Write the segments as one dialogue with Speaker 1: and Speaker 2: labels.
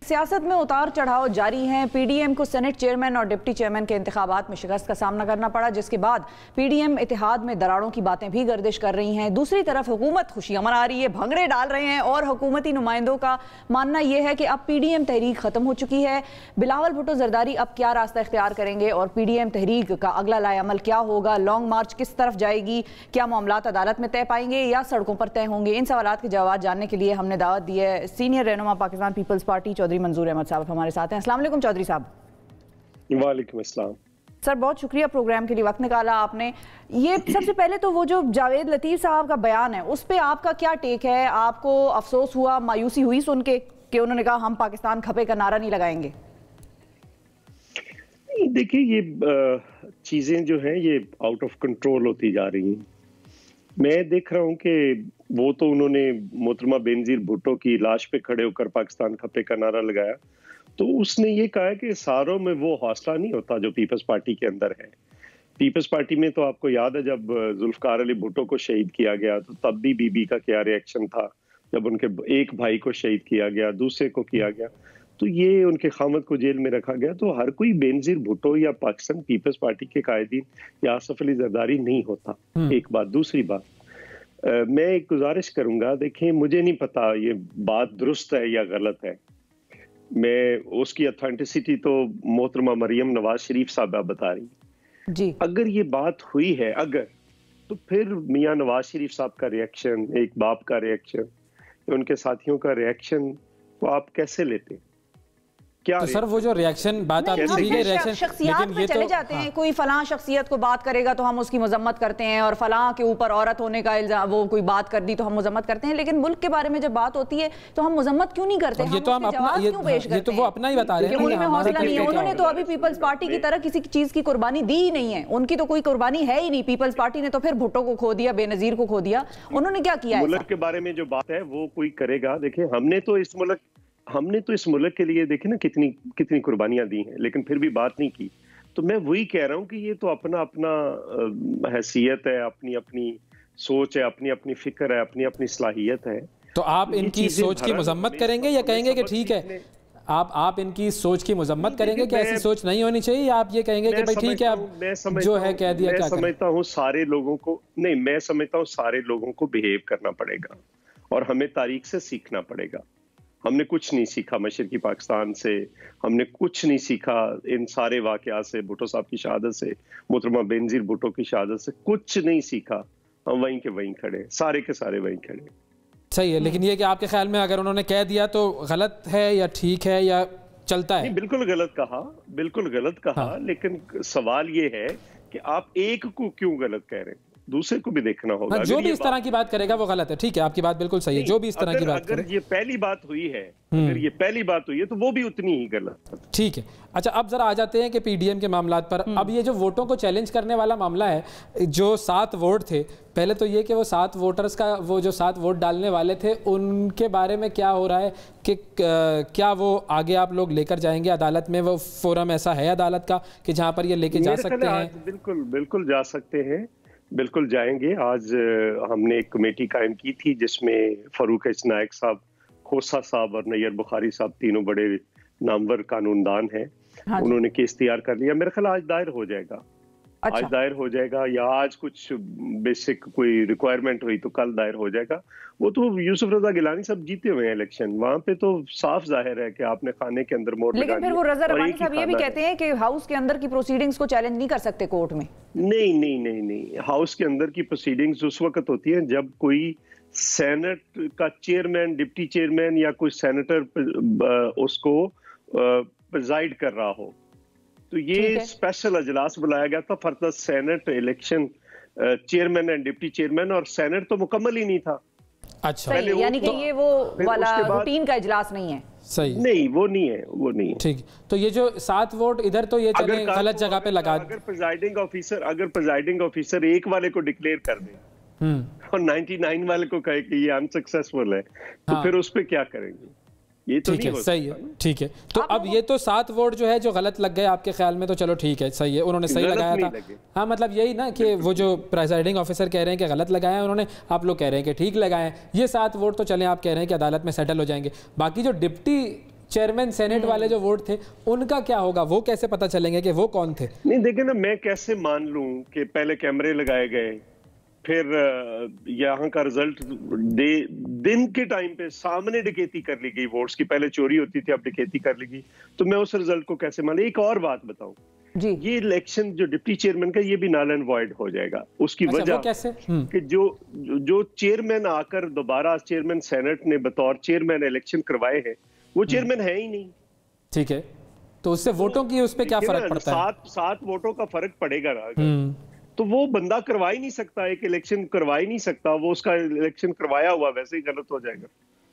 Speaker 1: सियासत में उतार चढ़ाव जारी हैं। पीडीएम को सेनेट चेयरमैन और डिप्टी चेयरमैन के इंतखाबात में शिकस्त का सामना करना पड़ा, जिसके बाद पीडीएम इतिहाद में दरारों की बातें भी गर्दिश कर रही हैं। दूसरी तरफ हुकूमत खुशियां मना रही है, भंगड़े डाल रहे हैं और हुकूमती नुमाइंदों का मानना यह है कि अब पीडीएम तहरीक खत्म हो चुकी है। बिलावल भुट्टो जरदारी अब क्या रास्ता इख्तियार करेंगे और पीडीएम तहरीक का अगला लाएअमल क्या होगा? लॉन्ग मार्च किस तरफ जाएगी? क्या मामलात अदालत में तय पाएंगे या सड़कों पर तय होंगे? इन सवालात के जवाब जानने के लिए हमने दावत दी है सीनियर रहनुमा पाकिस्तान पीपल्स पार्टी चौधरी मंजूर अहमद साहब हमारे साथ हैं। अस्सलाम वालेकुम चौधरी साहब।
Speaker 2: वालेकुम अस्सलाम
Speaker 1: सर, बहुत शुक्रिया प्रोग्राम के लिए वक्त निकाला आपने। ये सबसे पहले तो वो जो जावेद लतीफ़ साहब का बयान है उस पे आपका क्या टेक है? आपको अफसोस हुआ, मायूसी हुई सुन के कि उन्होंने कहा हम पाकिस्तान खपे का नारा नहीं लगाएंगे?
Speaker 2: देखिए, ये चीजें जो हैं ये आउट ऑफ कंट्रोल होती जा रही हैं। मैं देख रहा हूं कि वो तो उन्होंने मोहतरमा बेनजीर भुट्टो की लाश पे खड़े होकर पाकिस्तान खपे का नारा लगाया, तो उसने ये कहा कि सारों में वो हौसला नहीं होता जो पीपल्स पार्टी के अंदर है। पीपल्स पार्टी में तो आपको याद है जब जुल्फकार अली भुट्टो को शहीद किया गया तो तब भी बीबी का क्या रिएक्शन था। जब उनके एक भाई को शहीद किया गया, दूसरे को किया गया, तो ये उनके खामद को जेल में रखा गया। तो हर कोई बेनजीर भुट्टो या पाकिस्तान पीपल्स पार्टी के कायदीन या आसफ अली जरदारी नहीं होता। एक बात। दूसरी बात, मैं एक गुजारिश करूंगा, देखें मुझे नहीं पता ये बात दुरुस्त है या गलत है, मैं उसकी ऑथेंटिसिटी तो मोहतरमा मरियम नवाज शरीफ साहबा बता रही जी। अगर ये बात हुई है अगर, तो फिर मियां नवाज शरीफ साहब का रिएक्शन, एक बाप का रिएक्शन, उनके साथियों का रिएक्शन को आप कैसे लेते? क्या
Speaker 3: तो सर वो जो रिएक्शन बात आप ठीक है, रिएक्शन
Speaker 1: शख्सियत में चले जाते हैं। कोई फलां शख्सियत को बात करेगा तो हम उसकी मजम्मत करते हैं और फलां के ऊपर औरत होने का इल्जाम, वो कोई बात कर दी तो हम मजम्मत करते हैं, लेकिन मुल्क के बारे में जब बात होती है तो हम मजम्मत क्यों नहीं करते?
Speaker 3: ये तो हम अपना ये तो वो अपना ही बता रहे हैं,
Speaker 1: उनमें हौसला नहीं है। उन्होंने तो अभी पीपल्स पार्टी की तरह किसी चीज की कुर्बानी दी ही नहीं है, उनकी तो कोई कुर्बानी है ही नहीं। पीपल्स पार्टी ने तो फिर भुट्टो को खो दिया, बेनजीर को खो दिया, उन्होंने क्या किया?
Speaker 2: मुल्क के बारे में जो बात है वो कोई करेगा। देखिए हमने तो इस मुल्क के लिए देखे ना कितनी कुर्बानियां दी हैं, लेकिन फिर भी बात नहीं की। तो मैं वही कह रहा हूं कि ये तो अपना हैसियत है, अपनी अपनी सोच है, अपनी अपनी फिक्र है, अपनी अपनी सलाहियत है।
Speaker 3: तो आप इनकी सोच की मजम्मत करेंगे या कहेंगे कि ठीक है? आप इनकी सोच की मजम्मत करेंगे कि ऐसी सोच नहीं होनी चाहिए, या आप ये कहेंगे कि भाई ठीक है अब जो है कह दिया?
Speaker 2: मैं समझता हूँ सारे लोगों को नहीं, मैं समझता हूँ सारे लोगों को बिहेव करना पड़ेगा और हमें तारीख से सीखना पड़ेगा। हमने कुछ नहीं सीखा मशरकी पाकिस्तान से, हमने कुछ नहीं सीखा इन सारे वाकयात से, भुट्टो साहब की शहादत से, मोहतरमा बेनजीर भुट्टो की शहादत से कुछ नहीं सीखा। हम वहीं के वहीं खड़े, सारे के सारे वहीं खड़े।
Speaker 3: सही है, लेकिन ये कि आपके ख्याल में अगर उन्होंने कह दिया तो गलत है या ठीक है या चलता है?
Speaker 2: नहीं, बिल्कुल गलत कहा, बिल्कुल गलत कहा। हाँ। लेकिन सवाल ये है कि आप एक को क्यों गलत कह रहे हैं? दूसरे को भी देखना होगा।
Speaker 3: जो भी इस तरह की बात करेगा वो गलत है, ठीक है, आपकी बात बिल्कुल सही है। जो भी इस तरह की बात
Speaker 2: अगर ये पहली बात हुई है, अगर ये पहली बात हुई है तो वो भी उतनी ही गलत।
Speaker 3: ठीक है। अच्छा, अब जरा आ जाते हैं कि पीडीएम के मामलात पर। अब ये जो वोटों को चैलेंज करने वाला मामला है, जो 7 वोट थे, पहले तो ये कि वो 7 वोटर्स का वो जो 7 वोट डालने वाले थे उनके बारे में क्या हो रहा है कि क्या वो आगे आप लोग लेकर जाएंगे अदालत में? वो फोरम ऐसा है अदालत का कि जहाँ पर ये लेके जा सकते हैं?
Speaker 2: बिल्कुल जा सकते हैं, बिल्कुल जाएंगे। आज हमने एक कमेटी कायम की थी जिसमें फारूक एच नायक साहब, खोसा साहब और नैयर बुखारी साहब, तीनों बड़े नामवर कानूनदान हैं। हाँ, उन्होंने केस तैयार कर लिया। मेरे ख्याल आज दायर हो जाएगा। अच्छा। आज दायर हो जाएगा, या आज कुछ बेसिक कोई रिक्वायरमेंट हुई तो कल दायर हो जाएगा। वो तो यूसुफ रजा गिलानी साहब जीते हुए हैं इलेक्शन, वहां पे तो साफ जाहिर है कि आपने खाने के अंदर मोड़ लगानी।
Speaker 1: लेकिन फिर वो रजा रबानी साहब ये भी कहते हैं कि हाउस के अंदर की प्रोसीडिंग्स को चैलेंज नहीं कर सकते कोर्ट में।
Speaker 2: नहीं, हाउस के अंदर की प्रोसीडिंग्स उस वक्त होती है जब कोई सेनेट का चेयरमैन, डिप्टी चेयरमैन या कोई सेनेटर उसको प्रिजाइड कर रहा हो। तो ये स्पेशल अजलास बुलाया गया था for the senate election, chairman and deputy chairman, और सेनेट तो मुकम्मल ही नहीं था।
Speaker 3: अच्छा,
Speaker 1: यानी कि ये वो वाला रूटीन का इजलास नहीं है।
Speaker 3: सही
Speaker 2: नहीं, वो नहीं है। ठीक।
Speaker 3: तो ये जो 7 वोट इधर तो ये चले गलत जगह पे लगा।
Speaker 2: अगर प्रिजाइडिंग ऑफिसर एक वाले को डिक्लेयर कर दे और 99 वाले को कहे कि ये अनसक्सेसफुल है, तो फिर उस पे क्या करेंगे? ये तो
Speaker 3: ठीक है, सही है, ठीक है। तो अब ये तो 7 वोट जो है जो गलत लग गए आपके ख्याल में, तो चलो ठीक है, सही है, उन्होंने सही लगाया था। हाँ, मतलब यही ना कि वो जो प्रेसिडिंग ऑफिसर कह रहे हैं कि गलत लगाया है उन्होंने, आप लोग कह रहे हैं कि ठीक लगाए हैं। ये 7 वोट तो चले आप कह रहे हैं कि अदालत में सेटल हो जाएंगे। बाकी जो डिप्टी चेयरमैन सेनेट वाले जो वोट थे उनका क्या होगा, वो कैसे पता चलेंगे कि वो कौन थे?
Speaker 2: नहीं देखिए ना, मैं कैसे मान लूं कि पहले कैमरे लगाए गए, फिर यहाँ का रिजल्ट दिन के टाइम पे सामने डकैती कर ली गई वोट्स की, पहले चोरी होती थी अब डकैती कर ली गई, तो मैं उस रिजल्ट को कैसे मान? एक और बात बताऊं
Speaker 1: जी,
Speaker 2: ये इलेक्शन जो डिप्टी चेयरमैन का ये भी नल एंड वॉइड हो जाएगा। उसकी वजह
Speaker 3: कैसे?
Speaker 2: कि जो चेयरमैन आकर दोबारा चेयरमैन सेनेट ने बतौर चेयरमैन इलेक्शन करवाए हैं, वो चेयरमैन है ही नहीं।
Speaker 3: ठीक है, तो उससे वोटों की उस पर क्या फर्क पड़ता है?
Speaker 2: सात वोटों का फर्क पड़ेगा ना, तो वो बंदा करवा ही नहीं सकता, एक इलेक्शन करवा ही नहीं सकता, वो उसका इलेक्शन करवाया हुआ वैसे ही गलत हो जाएगा।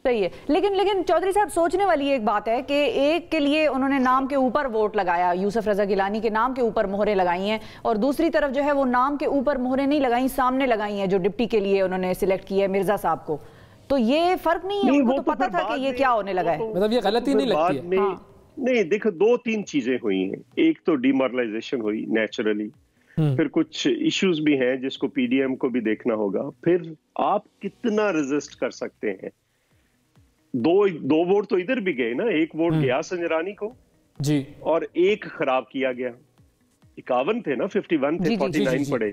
Speaker 1: सही है, लेकिन चौधरी साहब सोचने वाली एक बात है कि एक के लिए उन्होंने नाम के ऊपर वोट लगाया, यूसुफ रजा गिलानी के नाम के ऊपर मोहरें लगाई हैं, और दूसरी तरफ जो है वो नाम के ऊपर मोहरें नहीं लगाई, सामने लगाई हैं जो डिप्टी के लिए उन्होंने सिलेक्ट किया है मिर्जा साहब को। तो ये फर्क नहीं है? उनको तो पता था कि ये क्या होने लगा है,
Speaker 3: मतलब ये गलती नहीं लगती है?
Speaker 2: नहीं देखो, दो तीन चीजें हुई हैं। एक तो डिमोरलाइजेशन हुई नेचुरली, फिर कुछ इश्यूज भी हैं जिसको पीडीएम को भी देखना होगा, फिर आप कितना रेजिस्ट कर सकते हैं। दो वोट तो इधर भी गए ना, एक वोट गया संजरानी को
Speaker 3: जी, और
Speaker 2: एक खराब किया गया। 51 थे ना, 51 थे, 49 पड़े,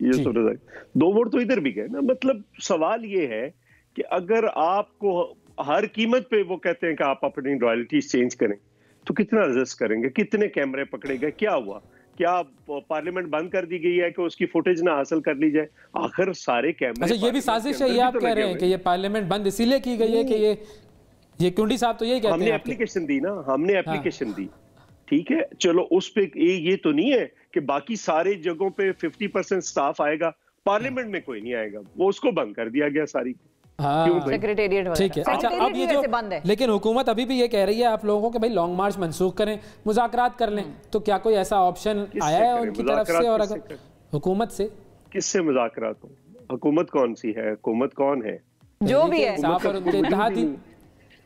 Speaker 2: ये तो दो वोट तो इधर भी गए ना। मतलब सवाल ये है कि अगर आपको हर कीमत पे वो कहते हैं कि आप अपनी रॉयल्टीज चेंज करें, तो कितना रेजिस्ट करेंगे? कितने कैमरे पकड़े गए? क्या हुआ? क्या पार्लियामेंट बंद कर दी गई है कि उसकी फुटेज ना हासिल कर ली जाए? आखिर सारे कैमरे।
Speaker 3: अच्छा, ये भी साजिश है, ये आप कह रहे हैं कि ये पार्लियामेंट बंद इसीलिए की गई है कि ये कुंडी साहब तो यही कहते हैं।
Speaker 2: हमने एप्लीकेशन दी ना, हमने एप्लीकेशन दी, ठीक है, चलो उस पे ये तो नहीं है कि बाकी सारे जगहों पे 50% स्टाफ आएगा, पार्लियामेंट में कोई नहीं आएगा, वो उसको बंद कर दिया गया सारी।
Speaker 1: सेक्रेटेरिएट,
Speaker 3: ठीक है। अच्छा, अब ये जो बंद है, लेकिन हुकूमत अभी भी ये कह रही है आप लोगों को कि भाई लॉन्ग मार्च मंसूख करें, मुज़ाकरात कर लें, तो क्या कोई ऐसा ऑप्शन आया है उनकी तरफ से? और अगर हुकूमत से, किससे
Speaker 2: मुज़ाकरात हो? हुकूमत कौन सी है? हुकूमत कौन है?
Speaker 1: जो भी है,
Speaker 3: उनके इत्तेहादी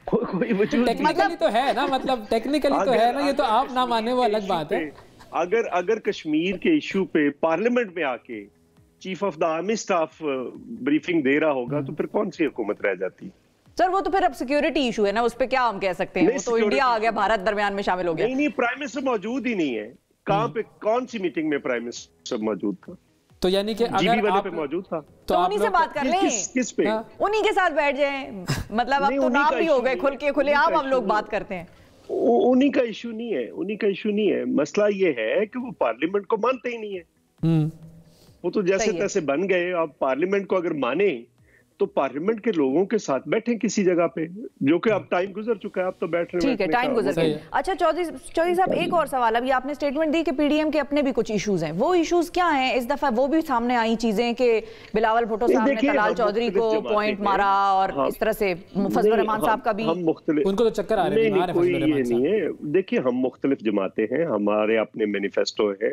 Speaker 2: कोई
Speaker 3: टेक्निकली तो है ना, मतलब टेक्निकली तो है ना, ये तो आप ना माने वो अलग बात है।
Speaker 2: अगर कश्मीर के इशू पे पार्लियामेंट में आके chief of the army staff briefing दे रहा होगा, तो फिर कौन सी हुकूमत रह जाती?
Speaker 1: सर वो तो फिर अब सिक्योरिटी इशू है ना, उस पे क्या हम कह सकते हैं? वो तो इंडिया आ गया, भारत दरमियान में शामिल हो गया।
Speaker 2: नहीं, प्राइम मिनिस्टर मौजूद ही नहीं है। कहां पे, कौन सी मीटिंग में प्राइम मिनिस्टर मौजूद था?
Speaker 3: तो यानी कि अगर आप
Speaker 2: पे मौजूद था
Speaker 1: तो उन्हीं से बात कर लें,
Speaker 2: किस पे?
Speaker 1: उन्हीं के साथ बैठ जाएं। मतलब अब तो नाम भी हो गए, खुले आम हम लोग बात करते हैं।
Speaker 2: उन्हीं का इशू नहीं है, उन्हीं का इशू नहीं है। मसला ये है कि वो पार्लियामेंट को मानते ही नहीं है। वो तो जैसे तैसे बन गए। अब पार्लियामेंट को अगर माने तो पार्लियामेंट के लोगों के साथ बैठे किसी जगह पे, जो कि अब टाइम गुजर चुका है, अब तो बैठ रहे हैं।
Speaker 1: ठीक है, टाइम गुजर गया। अच्छा चौधरी साहब, एक और सवाल। अभी आपने स्टेटमेंट दी कि पीडीएम के अपने भी कुछ इश्यूज हैं, वो इश्यूज क्या हैं? इस दफा वो भी सामने आई चीजें कि बिलावल भुट्टो साहब ने तलाल चौधरी को पॉइंट मारा, और इस तरह से फजलुर रहमान साहब का भी,
Speaker 3: उनको तो चक्कर आ रहे हैं।
Speaker 2: कोई ये नहीं है। देखिए, हम मुख्तलिफ जमाते हैं, हमारे अपने मैनिफेस्टो है,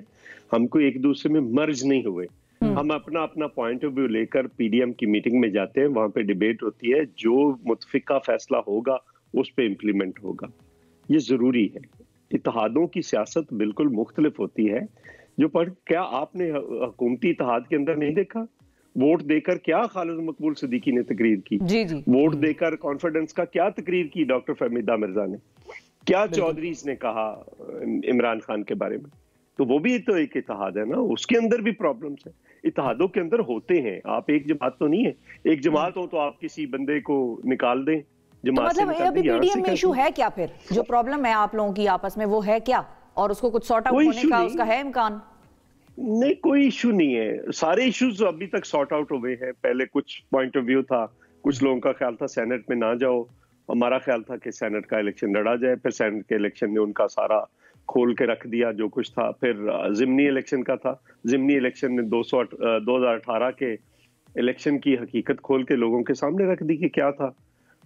Speaker 2: हमको एक दूसरे में मर्ज नहीं हुए। हम अपना अपना पॉइंट ऑफ व्यू लेकर पीडीएम की मीटिंग में जाते हैं, वहां पे डिबेट होती है, जो मुतफिका फैसला होगा उस पे इम्प्लीमेंट होगा। ये जरूरी है। इत्तेहादों की सियासत बिल्कुल मुख्तलिफ होती है। क्या आपने हुकूमती इत्तेहाद के अंदर नहीं देखा? वोट देकर क्या खालिद मकबूल सिद्दीकी ने तकरीर की, वोट देकर कॉन्फिडेंस का क्या तकरीर की डॉक्टर फहमीदा मिर्जा ने, क्या चौधरीज ने कहा इमरान खान के बारे में। तो वो भी तो एक इत्तेहाद है ना, उसके अंदर भी प्रॉब्लम्स है। इत्तेहादों के अंदर होते हैं, आप एक जमात तो नहीं है। एक जमात हो तो आप किसी बंदे को निकाल दें जमात से।
Speaker 1: मतलब अभी पीडीएम में इशू है क्या? फिर जो प्रॉब्लम है आप लोगों की आपस में, वो है क्या? और उसको कुछ सॉर्ट आउट होने का उसका है इम्कान?
Speaker 2: नहीं, कोई इशू नहीं है। सारे इश्यूज अभी तक सॉर्ट आउट हुए हैं। पहले कुछ पॉइंट ऑफ व्यू था, कुछ लोगों का ख्याल था सेनेट में ना जाओ, हमारा ख्याल था कि सेनेट का इलेक्शन लड़ा जाए। फिर सेनेट के इलेक्शन ने उनका सारा खोल के रख दिया जो कुछ था। फिर जिमनी इलेक्शन का था, जिमनी इलेक्शन ने 2018 के इलेक्शन की हकीकत खोल के लोगों के सामने रख दी कि क्या था।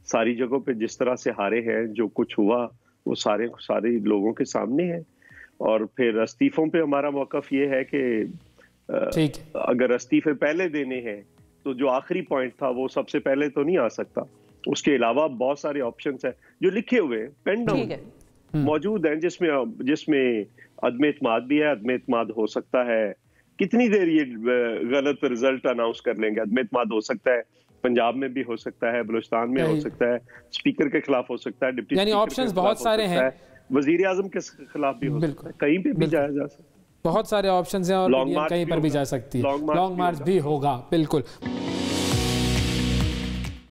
Speaker 2: सारी जगहों पे जिस तरह से हारे हैं, जो कुछ हुआ वो सारे लोगों के सामने है। और फिर इस्तीफों पे हमारा मौकफ ये है कि अगर इस्तीफे पहले देने हैं तो जो आखिरी पॉइंट था वो सबसे पहले तो नहीं आ सकता। उसके अलावा बहुत सारे ऑप्शंस हैं जो लिखे हुए पेन डाउन मौजूद हैं, जिसमें अदम इत्माद भी है। अदम इत्माद हो सकता है कितनी देर ये गलत रिजल्ट अनाउंस कर लेंगे, अदम इत्माद हो सकता है पंजाब में भी हो सकता है, बलूचिस्तान में हो सकता है, स्पीकर के खिलाफ हो सकता है, डिप्टी
Speaker 3: यानी ऑप्शंस बहुत सारे हैं,
Speaker 2: वजीर आजम के खिलाफ भी हो सकता है, कहीं पे भी जाया जा सकता है।
Speaker 3: बहुत सारे ऑप्शंस हैं और कहीं पर भी जा सकती है, लॉन्ग मार्च भी होगा। बिल्कुल।